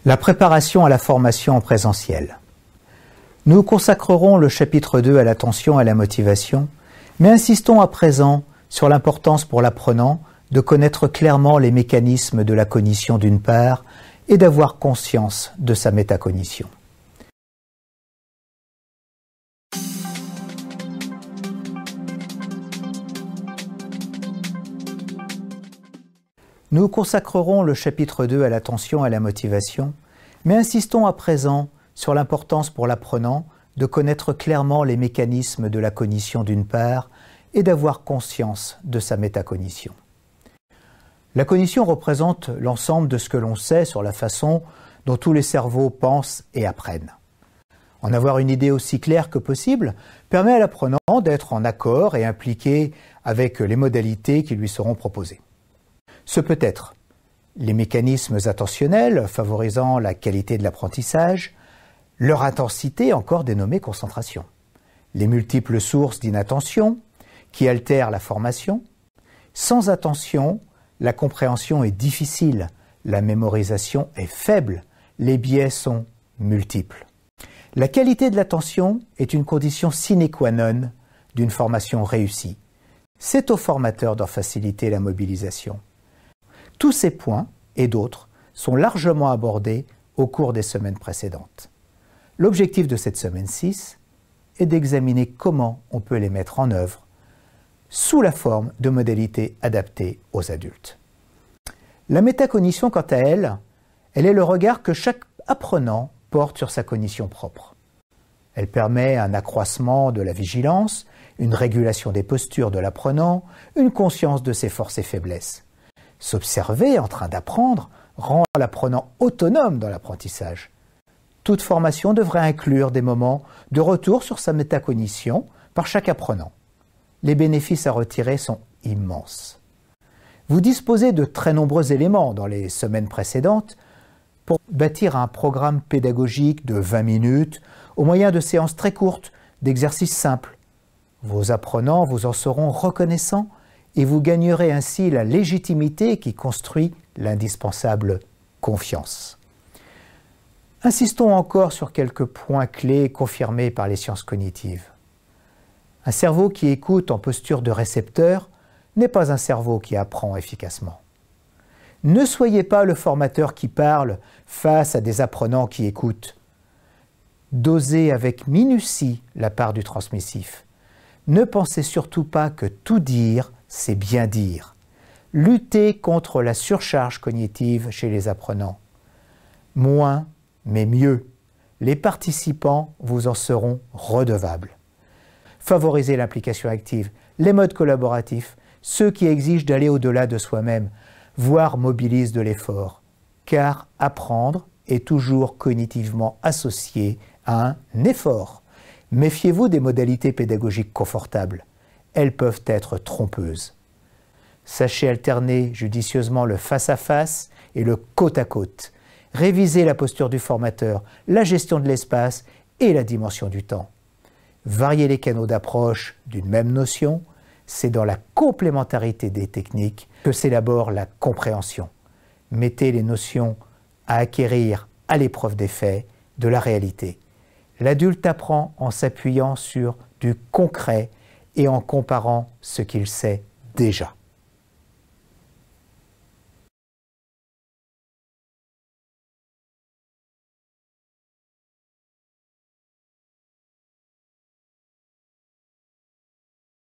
La préparation à la formation en présentiel. Nous consacrerons le chapitre 2 à l'attention et à la motivation, mais insistons à présent sur l'importance pour l'apprenant de connaître clairement les mécanismes de la cognition d'une part et d'avoir conscience de sa métacognition. Nous consacrerons le chapitre 2 à l'attention et à la motivation, mais insistons à présent sur l'importance pour l'apprenant de connaître clairement les mécanismes de la cognition d'une part et d'avoir conscience de sa métacognition. La cognition représente l'ensemble de ce que l'on sait sur la façon dont tous les cerveaux pensent et apprennent. En avoir une idée aussi claire que possible permet à l'apprenant d'être en accord et impliqué avec les modalités qui lui seront proposées. Ce peut être les mécanismes attentionnels favorisant la qualité de l'apprentissage, leur intensité encore dénommée concentration, les multiples sources d'inattention qui altèrent la formation. Sans attention, la compréhension est difficile, la mémorisation est faible, les biais sont multiples. La qualité de l'attention est une condition sine qua non d'une formation réussie. C'est au formateur d'en faciliter la mobilisation. Tous ces points et d'autres sont largement abordés au cours des semaines précédentes. L'objectif de cette semaine 6 est d'examiner comment on peut les mettre en œuvre sous la forme de modalités adaptées aux adultes. La métacognition, quant à elle, est le regard que chaque apprenant porte sur sa cognition propre. Elle permet un accroissement de la vigilance, une régulation des postures de l'apprenant, une conscience de ses forces et faiblesses. S'observer en train d'apprendre rend l'apprenant autonome dans l'apprentissage. Toute formation devrait inclure des moments de retour sur sa métacognition par chaque apprenant. Les bénéfices à retirer sont immenses. Vous disposez de très nombreux éléments dans les semaines précédentes pour bâtir un programme pédagogique de 20 minutes au moyen de séances très courtes, d'exercices simples. Vos apprenants vous en seront reconnaissants et vous gagnerez ainsi la légitimité qui construit l'indispensable confiance. Insistons encore sur quelques points clés confirmés par les sciences cognitives. Un cerveau qui écoute en posture de récepteur n'est pas un cerveau qui apprend efficacement. Ne soyez pas le formateur qui parle face à des apprenants qui écoutent. Dosez avec minutie la part du transmissif. Ne pensez surtout pas que tout dire, c'est bien dire. Luttez contre la surcharge cognitive chez les apprenants. Moins, mais mieux. Les participants vous en seront redevables. Favorisez l'implication active, les modes collaboratifs, ceux qui exigent d'aller au-delà de soi-même, voire mobilisent de l'effort. Car apprendre est toujours cognitivement associé à un effort. Méfiez-vous des modalités pédagogiques confortables. Elles peuvent être trompeuses. Sachez alterner judicieusement le face-à-face et le côte-à-côte. Révisez la posture du formateur, la gestion de l'espace et la dimension du temps. Variez les canaux d'approche d'une même notion. C'est dans la complémentarité des techniques que s'élabore la compréhension. Mettez les notions à acquérir à l'épreuve des faits, de la réalité. L'adulte apprend en s'appuyant sur du concret et en comparant ce qu'il sait déjà.